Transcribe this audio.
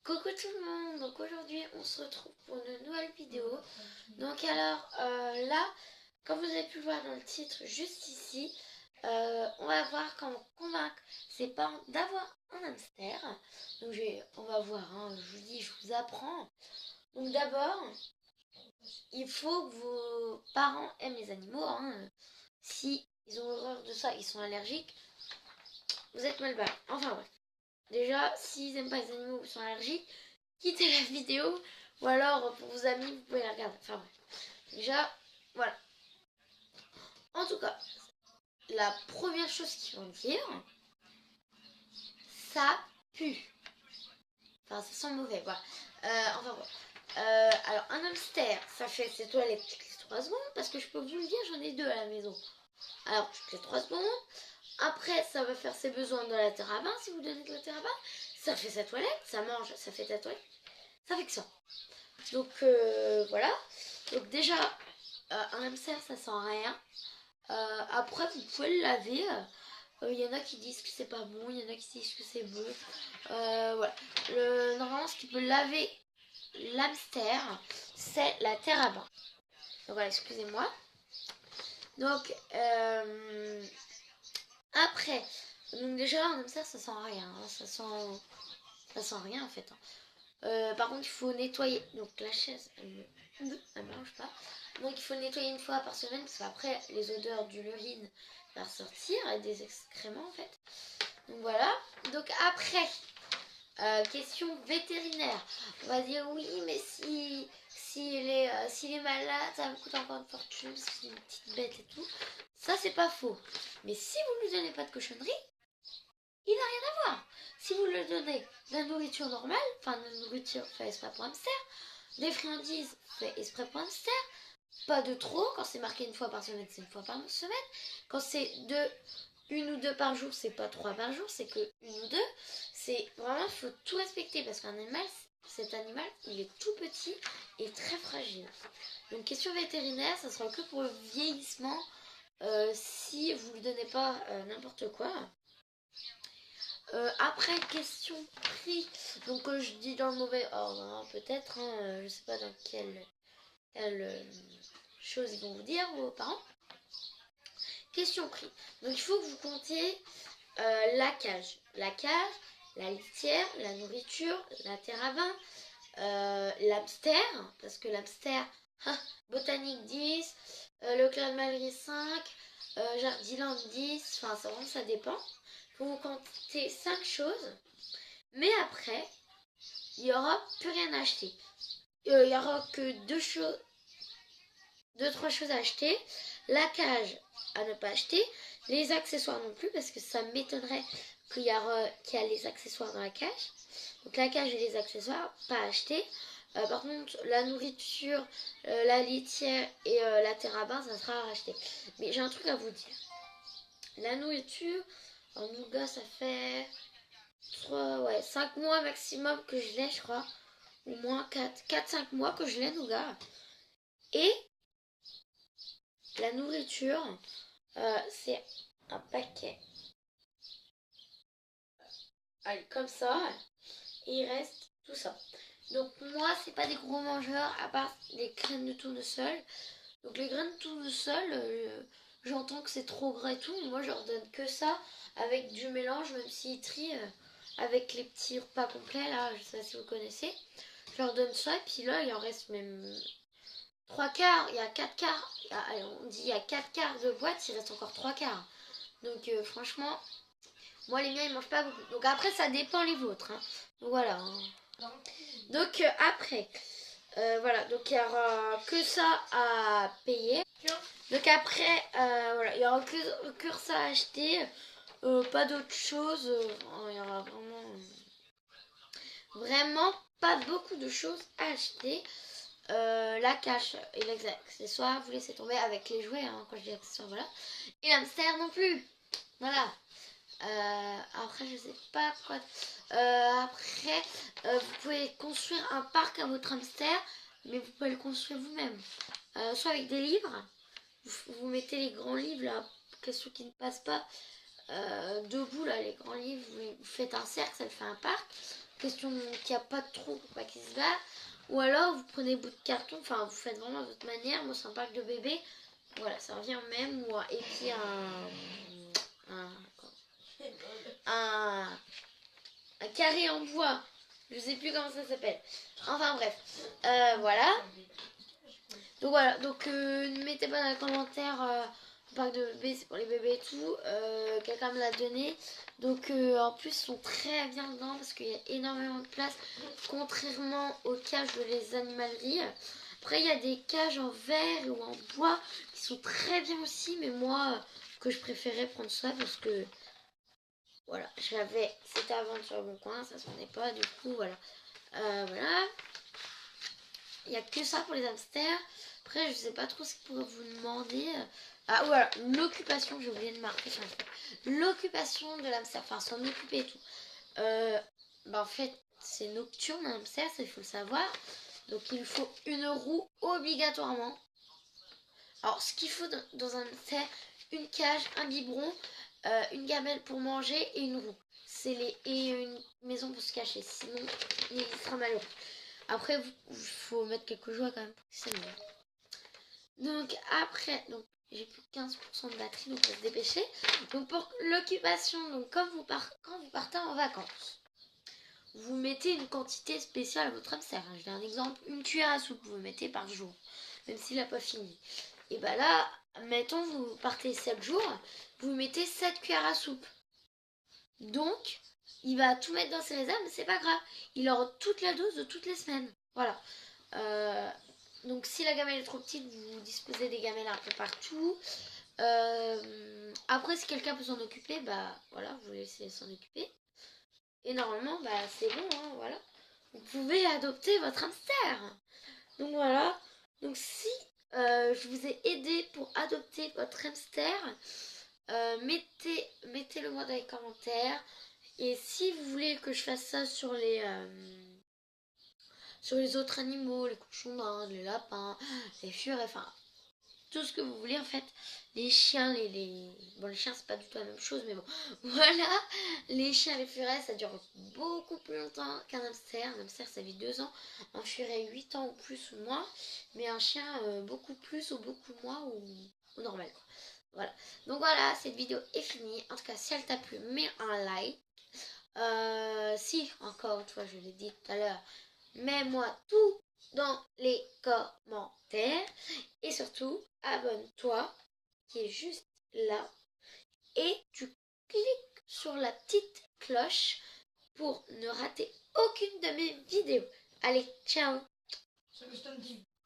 Coucou tout le monde, donc aujourd'hui on se retrouve pour une nouvelle vidéo. Donc alors là, comme vous avez pu le voir dans le titre juste ici, on va voir comment convaincre ses parents d'avoir un hamster. Donc on va voir, hein, je vous dis, je vous apprends. Donc d'abord, il faut que vos parents aiment les animaux. Si ils ont horreur de ça, ils sont allergiques, vous êtes mal barrés. Enfin bref. Déjà, s'ils n'aiment pas les animaux ou sont allergiques, quittez la vidéo. Ou alors, pour vos amis, vous pouvez la regarder. Enfin bref. Déjà, voilà. En tout cas, la première chose qu'ils vont dire, ça pue. Enfin, ça sent mauvais, voilà. Enfin voilà. Alors, un hamster, ça fait ses toilettes toutes les 3 secondes. Parce que je peux vous le dire, j'en ai 2 à la maison. Alors, toutes les 3 secondes. Après, ça va faire ses besoins dans la terre à bain. Si vous donnez de la terre à bain, ça fait sa toilette. Ça mange, ça fait ta toilette. Ça fait que ça. Donc voilà. Donc déjà, un hamster ça sent rien. Après vous pouvez le laver. Il y en a qui disent que c'est pas bon, il y en a qui disent que c'est bon. Voilà. Normalement ce qui peut laver l'hamster, c'est la terre à bain. Donc voilà, excusez-moi. Donc après, donc déjà un hamster ça sent rien. Ça sent rien en fait. Par contre, il faut nettoyer. Donc la chaise, elle ne mange pas. Donc il faut nettoyer une fois par semaine parce qu'après, les odeurs de l'urine vont ressortir et des excréments en fait. Donc voilà. Donc après, question vétérinaire. On va dire oui, mais s'il est malade, ça me coûte encore une fortune parce que c'est une petite bête et tout. Ça, c'est pas faux. Mais si vous ne lui donnez pas de cochonnerie, il n'a rien à voir. Si vous lui donnez de la nourriture normale, enfin de la nourriture fait exprès pour hamster, des friandises fait exprès pour hamster, pas de trop, quand c'est marqué une fois par semaine, c'est une fois par semaine, quand c'est une ou deux par jour, c'est pas 3 par jour, c'est que une ou deux, c'est vraiment, il faut tout respecter, parce qu'un animal, cet animal, il est tout petit et très fragile. Donc question vétérinaire, ça sera que pour le vieillissement, si vous lui donnez pas n'importe quoi. Après, question prix. Donc, je dis dans le mauvais ordre, hein, peut-être. Je sais pas dans quelle chose ils vont vous dire, vos parents. Question prix. Donc, il faut que vous comptiez la cage. La cage, la litière, la nourriture, la terre à bain, l'hamster. Parce que l'hamster, Botanique 10, Leclerc de Malry 5, Jardiland 10. Enfin, ça dépend. Vous comptez 5 choses, mais après, il n'y aura plus rien à acheter. Il n'y aura que 2-3 choses à acheter. La cage à ne pas acheter. Les accessoires non plus, parce que ça m'étonnerait qu'il y a les accessoires dans la cage. Donc la cage et les accessoires, pas acheter. Par contre, la nourriture, la litière et la terre à bain, ça sera à acheter. Mais j'ai un truc à vous dire. La nourriture, en nougat, ça fait 5 mois maximum que je l'ai, je crois. Au moins 4-5 mois que je l'ai, nougat. Et la nourriture, c'est un paquet. Allez, comme ça. Et il reste tout ça. Donc moi, c'est pas des gros mangeurs, à part les graines de tournesol. Donc les graines de tournesol, j'entends que c'est trop gras et tout, mais moi je leur donne que ça avec du mélange, même s'ils trient avec les petits repas complets, là, je sais pas si vous connaissez. Je leur donne ça, et puis là, il en reste même 3 quarts, il y a 4 quarts, on dit il y a 4 quarts de boîte, il reste encore 3 quarts. Donc franchement, moi les miens ils mangent pas beaucoup. Donc après, ça dépend les vôtres. Hein. Donc voilà. Hein. Donc après, voilà, donc il n'y aura que ça à payer. Donc après, voilà, il n'y aura que ça à acheter. Pas d'autre chose. Il y aura vraiment pas beaucoup de choses à acheter. La cache et les accessoires, vous laissez tomber avec les jouets, hein, quand je dis accessoires, voilà. Et l'hamster non plus. Voilà. Après, je sais pas quoi. Après, vous pouvez construire un parc à votre hamster, mais vous pouvez le construire vous-même. Soit avec des livres. Vous mettez les grands livres, là, question qui ne passe pas, debout, là, les grands livres. Vous faites un cercle, ça fait un parc. question qu'il n'y a pas de trou pour pas qu'il se barre. Ou alors vous prenez bout de carton, enfin vous faites vraiment de votre manière. Moi c'est un pack de bébé, voilà ça revient au même. Et puis un, un carré en bois, je sais plus comment ça s'appelle. Enfin bref, voilà. Donc voilà, donc ne mettez pas dans les commentaires pack de bébé, c'est pour les bébés et tout. Quelqu'un me l'a donné. Donc en plus ils sont très bien dedans parce qu'il y a énormément de place. Contrairement aux cages de les animaleries. Après il y a des cages en verre ou en bois qui sont très bien aussi. Mais moi que je préférais prendre ça parce que voilà, c'était à vendre sur Bon Coin, ça se vendait pas. Du coup voilà. Voilà. Il n'y a que ça pour les hamsters. Après, je sais pas trop ce qu'il pourrait vous demander. Ah, voilà, l'occupation, j'ai oublié de marquer sur l'occupation de l'hamster, enfin, s'en occuper et tout. En fait, c'est nocturne, un hamster, ça, il faut le savoir. Donc, il faut une roue obligatoirement. Alors, ce qu'il faut dans un hamster, une cage, un biberon, une gamelle pour manger et une roue. Et une maison pour se cacher, sinon il sera malheureux. Après, il faut mettre quelques joies quand même. C'est mieux. Donc après, j'ai plus que 15% de batterie, donc on va se dépêcher. Donc pour l'occupation, donc quand vous partez en vacances, vous mettez une quantité spéciale à votre hamster. Je donne un exemple, une cuillère à soupe, vous mettez par jour, même s'il n'a pas fini. Et bah là, mettons, vous partez 7 jours, vous mettez 7 cuillères à soupe. Donc, il va tout mettre dans ses réserves, mais c'est pas grave. Il aura toute la dose de toutes les semaines. Voilà. Donc si la gamelle est trop petite, vous disposez des gamelles un peu partout. Après, si quelqu'un peut s'en occuper, bah voilà, vous laissez s'en occuper. Et normalement, bah c'est bon, hein, voilà. Vous pouvez adopter votre hamster. Donc voilà. Donc si je vous ai aidé pour adopter votre hamster, mettez-le moi dans les commentaires. Et si vous voulez que je fasse ça sur les autres animaux, les cochons d'Inde, les lapins, les furets, enfin tout ce que vous voulez en fait. Les chiens, Bon, les chiens c'est pas du tout la même chose, mais bon. Voilà, les chiens, les furets, ça dure beaucoup plus longtemps qu'un hamster. Un hamster ça vit 2 ans, un furet 8 ans ou plus ou moins, mais un chien beaucoup plus ou beaucoup moins ou normal quoi. Voilà, donc voilà, cette vidéo est finie. En tout cas, si elle t'a plu, mets un like. Si, encore une fois, je l'ai dit tout à l'heure, mets-moi tout dans les commentaires. Et surtout, abonne-toi, qui est juste là. Et tu cliques sur la petite cloche pour ne rater aucune de mes vidéos. Allez, ciao!